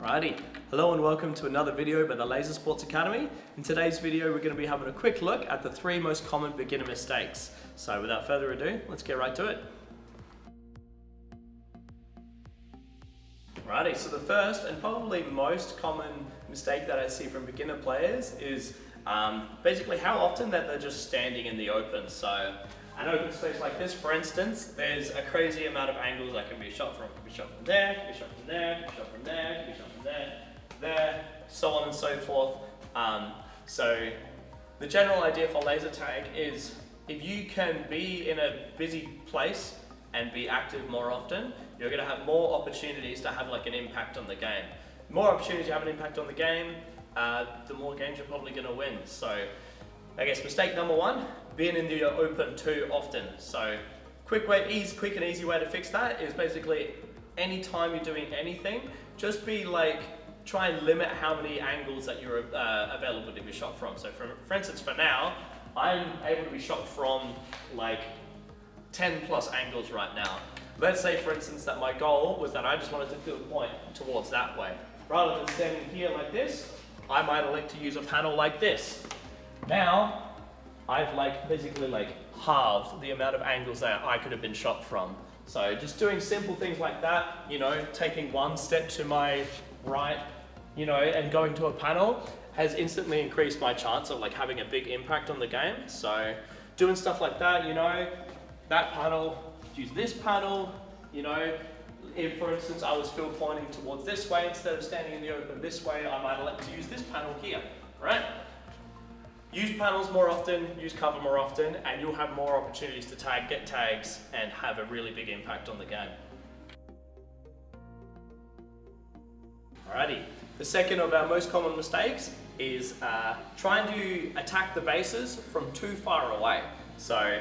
Alrighty, hello and welcome to another video by the Laser Sports Academy. In today's video we're going to be having a quick look at the 3 most common beginner mistakes. So without further ado, let's get right to it. Alrighty, so the first and probably most common mistake that I see from beginner players is basically how often that they're just standing in the open. So an open space like this, for instance, there's a crazy amount of angles that can be shot from. Can be shot from there, can be shot from there, can be shot from there, can be shot from there, so on and so forth. So the general idea for laser tag is if you can be in a busy place and be active more often, you're going to have more opportunities to have like an impact on the game. The more opportunities you have an impact on the game, the more games you're probably going to win. So I guess mistake number 1, being in the open too often. So quick and easy way to fix that is basically anytime you're doing anything, just be like, try and limit how many angles that you're available to be shot from. So for instance, for now, I'm able to be shot from like 10 plus angles right now. Let's say for instance that my goal was that I just wanted to field a point towards that way. Rather than standing here like this, I might elect to use a panel like this. Now, I've basically halved the amount of angles that I could have been shot from. So just doing simple things like that, taking one step to my right, and going to a panel has instantly increased my chance of having a big impact on the game. So doing stuff like that, that panel, use this panel, if for instance I was field pointing towards this way instead of standing in the open this way, I might elect to use this panel here, right? Use panels more often, use cover more often, and you'll have more opportunities to get tags, and have a really big impact on the game. Alrighty, the second of our most common mistakes is trying to attack the bases from too far away. So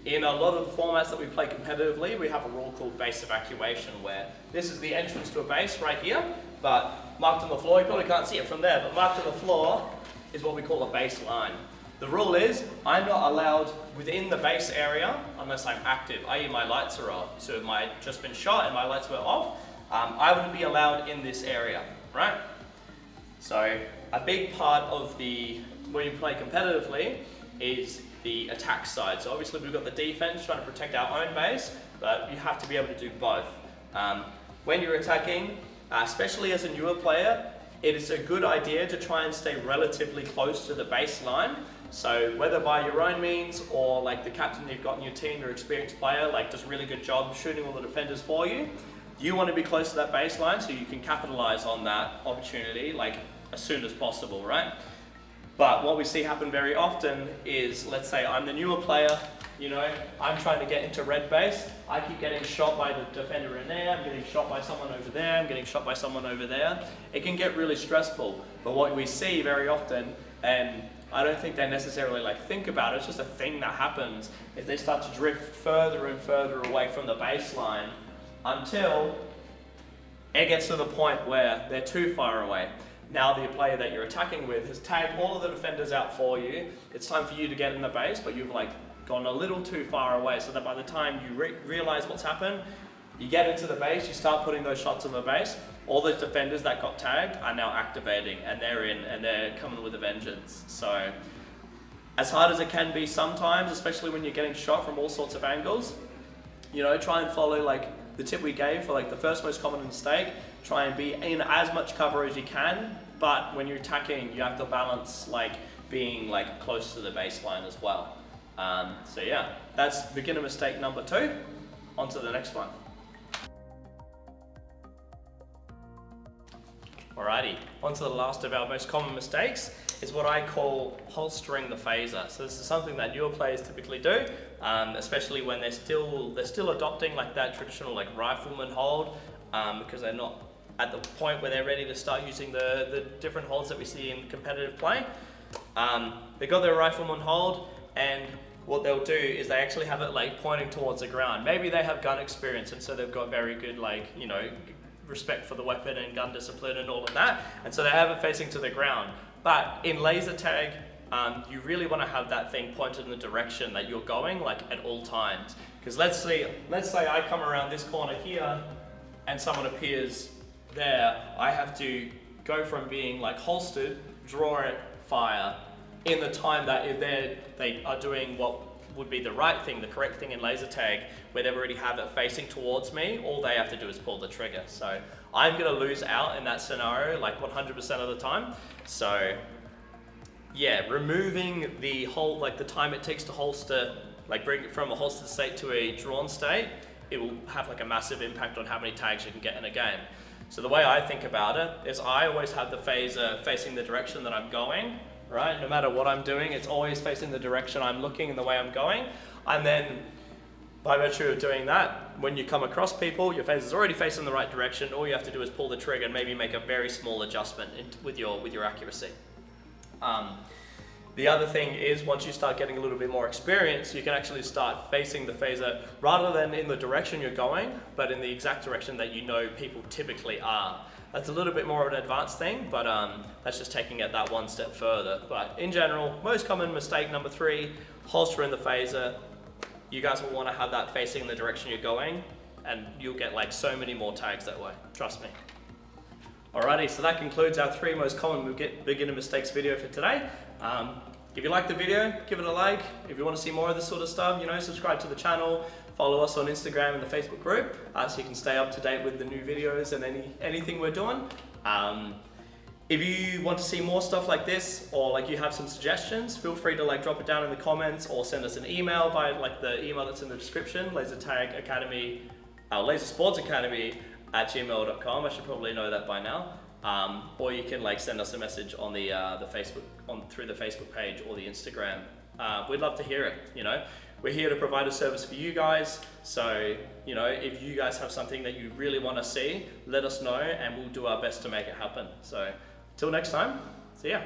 in a lot of the formats that we play competitively, we have a rule called base evacuation, where this is the entrance to a base right here, but marked on the floor, you probably can't see it from there, but marked on the floor is what we call a baseline. The rule is I'm not allowed within the base area unless I'm active, i.e. my lights are off. So if I've just been shot and my lights were off, I wouldn't be allowed in this area, right? So a big part of when you play competitively is the attack side. So obviously we've got the defense trying to protect our own base, but you have to be able to do both. When you're attacking, especially as a newer player, it is a good idea to try and stay relatively close to the baseline. So whether by your own means or the captain you've got in your team, your experienced player, does a really good job shooting all the defenders for you, you want to be close to that baseline so you can capitalize on that opportunity as soon as possible, right? But what we see happen very often is, let's say I'm the newer player, I'm trying to get into red base, I keep getting shot by the defender in there, I'm getting shot by someone over there, I'm getting shot by someone over there. It can get really stressful, but what we see very often, and I don't think they necessarily think about it, it's just a thing that happens, is they start to drift further and further away from the baseline until it gets to the point where they're too far away. Now the player that you're attacking with has tagged all of the defenders out for you. It's time for you to get in the base, but you've gone a little too far away, so that by the time you realize what's happened, you get into the base, you start putting those shots on the base, all those defenders that got tagged are now activating, and they're in, and they're coming with a vengeance. So as hard as it can be sometimes, especially when you're getting shot from all sorts of angles, try and follow the tip we gave for the first most common mistake. Try and be in as much cover as you can, but when you're attacking, you have to balance being close to the baseline as well. So yeah, that's beginner mistake number 2. On to the next one. Alrighty, on to the last of our most common mistakes is what I call holstering the phaser. So this is something that newer players typically do, especially when they're still adopting that traditional rifleman hold, because they're not at the point where they're ready to start using the different holds that we see in competitive play. They've got their rifleman hold, and what they'll do is they actually have it pointing towards the ground. Maybe they have gun experience, and so they've got very good respect for the weapon and gun discipline and all of that, and so they have it facing to the ground. But in laser tag, you really want to have that thing pointed in the direction that you're going at all times. Because let's say I come around this corner here and someone appears there I have to go from being like holstered, draw it, fire, in the time that if they are doing what would be the right thing, the correct thing in laser tag, where they already have it facing towards me, all they have to do is pull the trigger. So I'm gonna lose out in that scenario like 100% of the time. So yeah, removing the whole, like the time it takes to holster, like bring it from a holstered state to a drawn state, it will have like a massive impact on how many tags you can get in a game. So the way I think about it is I always have the phaser facing the direction that I'm going, right? No matter what I'm doing, it's always facing the direction I'm looking and the way I'm going. And then by virtue of doing that, when you come across people, your phaser's already facing the right direction. All you have to do is pull the trigger and maybe make a very small adjustment with your accuracy. The other thing is, once you start getting a little bit more experience, you can actually start facing the phaser rather than in the direction you're going, but in the exact direction that you know people typically are. That's a little bit more of an advanced thing, but that's just taking it that one step further. But in general, most common mistake number 3, holster in the phaser. You guys will want to have that facing in the direction you're going, and you'll get like so many more tags that way, trust me. Alrighty, so that concludes our 3 most common beginner mistakes video for today. If you like the video, give it a like. If you want to see more of this sort of stuff, subscribe to the channel, follow us on Instagram and the Facebook group, so you can stay up to date with the new videos and anything we're doing. If you want to see more stuff like this, or like you have some suggestions, feel free to like drop it down in the comments or send us an email via like the email that's in the description, lasersportsacademy@gmail.com. I should probably know that by now. Or you can like send us a message on the Facebook through the Facebook page or the Instagram. We'd love to hear it. We're here to provide a service for you guys. So if you guys have something that you really want to see, let us know and we'll do our best to make it happen. So till next time, see ya.